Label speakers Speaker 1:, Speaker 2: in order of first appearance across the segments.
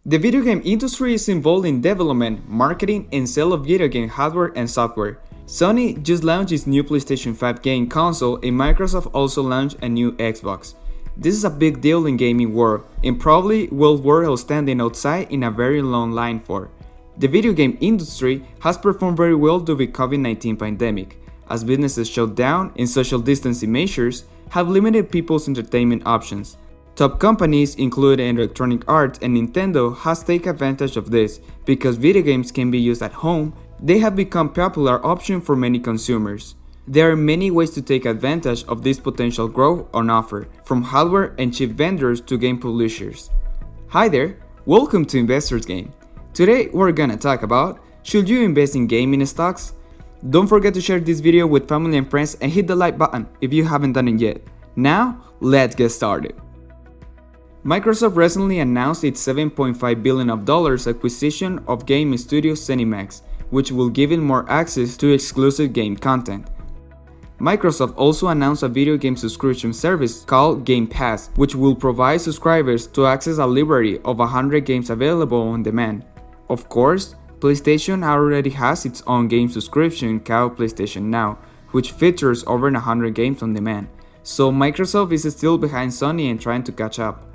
Speaker 1: The video game industry is involved in development, marketing, and sale of video game hardware and software. Sony just launched its new PlayStation 5 game console, and Microsoft also launched a new Xbox. This is a big deal in gaming world, and probably worth standing outside in a very long line for. The video game industry has performed very well due to the COVID-19 pandemic, as businesses shut down and social distancing measures have limited people's entertainment options. Top companies including Electronic Arts and Nintendo has taken advantage of this because video games can be used at home. They have become a popular option for many consumers. There are many ways to take advantage of this potential growth on offer, from hardware and chip vendors to game publishers. Hi there, welcome to Investors Game. Today we're gonna talk about, should you invest in gaming stocks? Don't forget to share this video with family and friends and hit the like button if you haven't done it yet. Now, let's get started. Microsoft recently announced its $7.5 billion acquisition of gaming studio ZeniMax, which will give it more access to exclusive game content. Microsoft also announced a video game subscription service called Game Pass, which will provide subscribers to access a library of 100 games available on demand. Of course, PlayStation already has its own game subscription called PlayStation Now, which features over 100 games on demand, so Microsoft is still behind Sony and trying to catch up.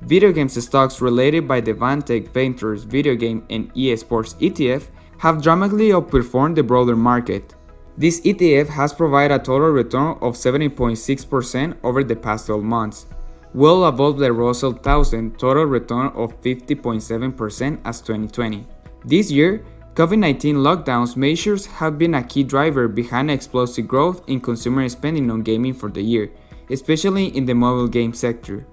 Speaker 1: Video games stocks related by the Vantage Ventures Video Game and eSports ETF have dramatically outperformed the broader market. This ETF has provided a total return of 70.6% over the past 12 months, well above the Russell 1000 total return of 50.7% as 2020. This year, COVID-19 lockdowns measures have been a key driver behind explosive growth in consumer spending on gaming for the year, especially in the mobile game sector.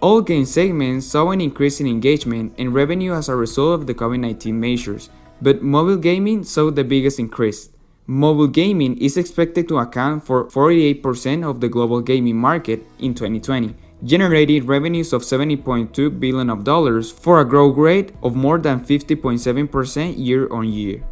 Speaker 1: All game segments saw an increase in engagement and revenue as a result of the COVID-19 measures, but mobile gaming saw the biggest increase. Mobile gaming is expected to account for 48% of the global gaming market in 2020, generating revenues of $70.2 billion for a growth rate of more than 50.7% year-on-year.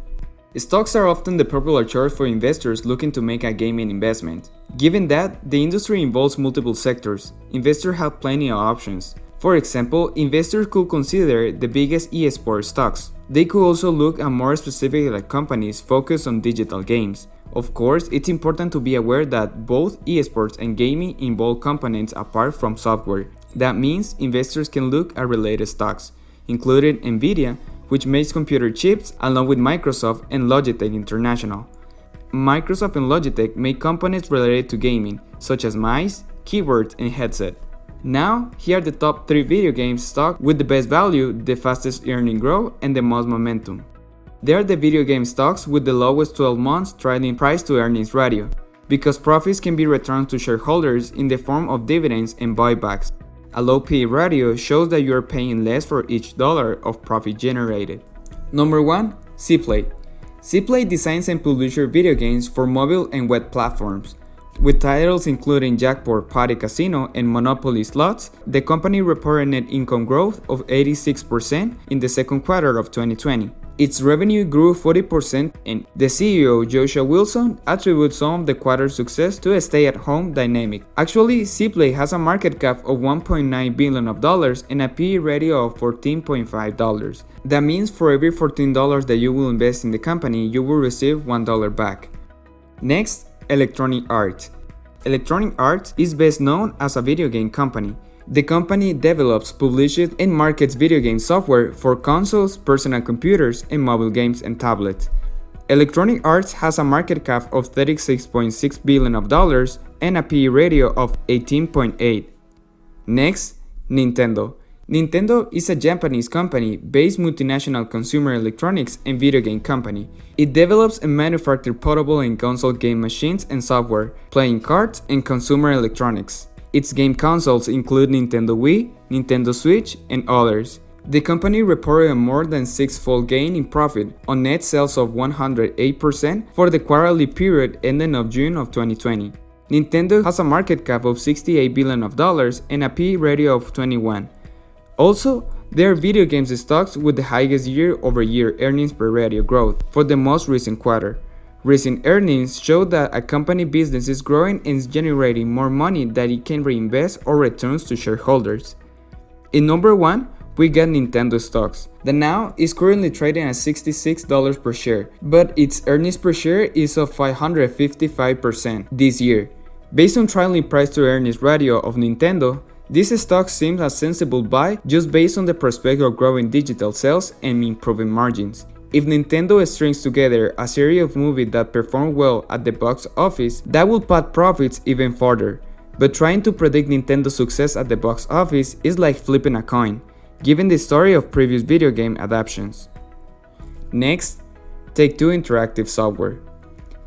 Speaker 1: Stocks are often the popular choice for investors looking to make a gaming investment. Given that the industry involves multiple sectors, investors have plenty of options. For example, investors could consider the biggest eSports stocks. They could also look at more specific companies focused on digital games. Of course, it's important to be aware that both eSports and gaming involve components apart from software. That means investors can look at related stocks, including Nvidia, which makes computer chips, along with Microsoft and Logitech International. Microsoft and Logitech make components related to gaming, such as mice, keyboards, and headset. Now, here are the top 3 video game stocks with the best value, the fastest earning growth, and the most momentum. They are the video game stocks with the lowest 12 months trading price to earnings ratio, because profits can be returned to shareholders in the form of dividends and buybacks. A low PE ratio shows that you are paying less for each dollar of profit generated. Number 1. Seaplay. Seaplay designs and publishes video games for mobile and web platforms. With titles including Jackpot Party Casino and Monopoly Slots, the company reported net income growth of 86% in the second quarter of 2020. Its revenue grew 40%, and the CEO, Joshua Wilson, attributes some of the quarter's success to a stay-at-home dynamic. Actually, Seaplay has a market cap of $1.9 billion and a PE ratio of $14.5. That means for every $14 that you will invest in the company, you will receive $1 back. Next, Electronic Arts. Electronic Arts is best known as a video game company. The company develops, publishes, and markets video game software for consoles, personal computers, and mobile games and tablets. Electronic Arts has a market cap of $36.6 billion and a PE ratio of 18.8. Next, Nintendo. Nintendo is a Japanese company based multinational consumer electronics and video game company. It develops and manufactures portable and console game machines and software, playing cards, and consumer electronics. Its game consoles include Nintendo Wii, Nintendo Switch, and others. The company reported a more than 6-fold gain in profit on net sales of 108% for the quarterly period ending of June of 2020. Nintendo has a market cap of $68 billion and a PE ratio of 21. Also, there are video games stocks with the highest year-over-year earnings per ratio growth for the most recent quarter. Recent earnings show that a company business is growing and is generating more money that it can reinvest or returns to shareholders. In number 1, we got Nintendo stocks, that now is currently trading at $66 per share, but its earnings per share is of 555% this year. Based on trailing price to earnings ratio of Nintendo, this stock seems a sensible buy just based on the prospect of growing digital sales and improving margins. If Nintendo strings together a series of movies that perform well at the box office, that will pad profits even further. But trying to predict Nintendo's success at the box office is like flipping a coin, given the story of previous video game adaptations. Next, Take-Two Interactive Software.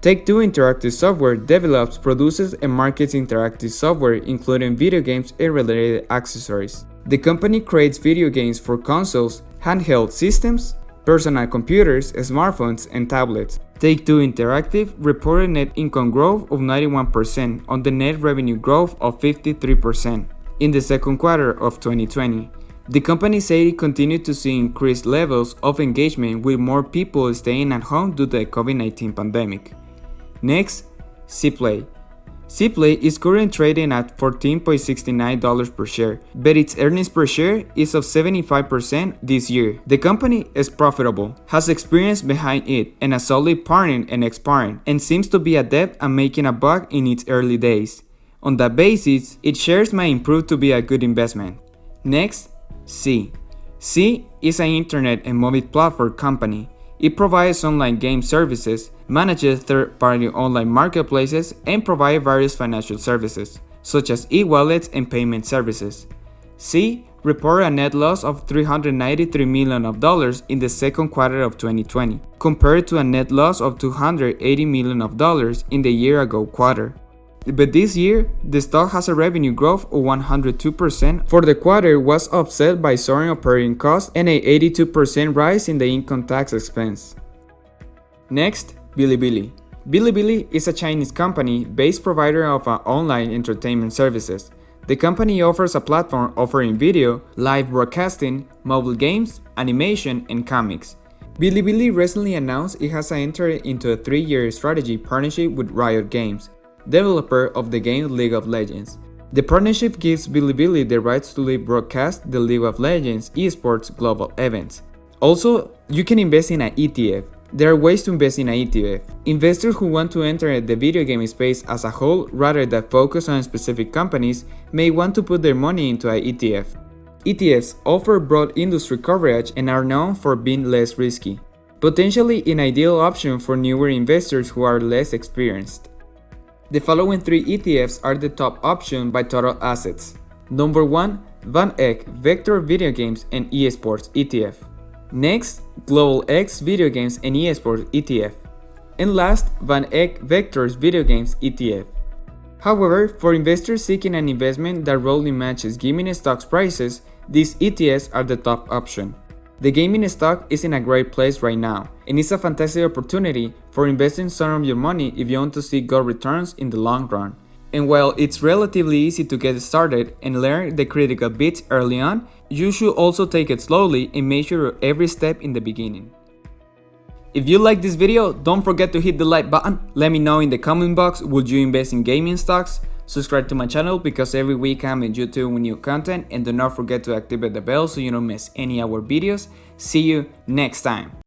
Speaker 1: Take-Two Interactive Software develops, produces, and markets interactive software including video games and related accessories. The company creates video games for consoles, handheld systems, personal computers, smartphones, and tablets. Take-Two Interactive reported net income growth of 91% on the net revenue growth of 53% in the second quarter of 2020. The company said it continued to see increased levels of engagement with more people staying at home due to the COVID-19 pandemic. Next, Seaplay. Seaplay is currently trading at $14.69 per share, but its earnings per share is of 75% this year. The company is profitable, has experience behind it, and a solid partner and ex-partner, and seems to be adept at making a buck in its early days. On that basis, its shares may improve to be a good investment. Next, Sea. Sea is an internet and mobile platform company. It provides online game services, manages third-party online marketplaces, and provides various financial services, such as e-wallets and payment services. Sea reported a net loss of $393 million in the second quarter of 2020, compared to a net loss of $280 million in the year-ago quarter. But this year, the stock has a revenue growth of 102%. For the quarter was offset by soaring operating costs and an 82% rise in the income tax expense. Next, BillyBilly. BillyBilly is a Chinese company based provider of online entertainment services. The company offers a platform offering video, live broadcasting, mobile games, animation, and comics. BillyBilly recently announced it has entered into a 3-year strategy partnership with Riot Games, developer of the game League of Legends. The partnership gives BillyBilly the rights to live broadcast the League of Legends esports global events. Also, you can invest in an ETF. There are ways to invest in an ETF. Investors who want to enter the video game space as a whole rather than focus on specific companies may want to put their money into an ETF. ETFs offer broad industry coverage and are known for being less risky, potentially an ideal option for newer investors who are less experienced. The following 3 ETFs are the top option by total assets. Number 1, Van Eck Vector Video Games and Esports ETF. Next, Global X Video Games and Esports ETF. And last, Van Eck Vectors Video Games ETF. However, for investors seeking an investment that roughly matches gaming stocks prices, these ETFs are the top option. The gaming stock is in a great place right now, and it's a fantastic opportunity for investing some of your money if you want to see good returns in the long run. And while it's relatively easy to get started and learn the critical bits early on, you should also take it slowly and measure every step in the beginning. If you like this video, don't forget to hit the like button. Let me know in the comment box, would you invest in gaming stocks? Subscribe to my channel because every week I'm in YouTube with new content, and do not forget to activate the bell so you don't miss any of our videos. See you next time.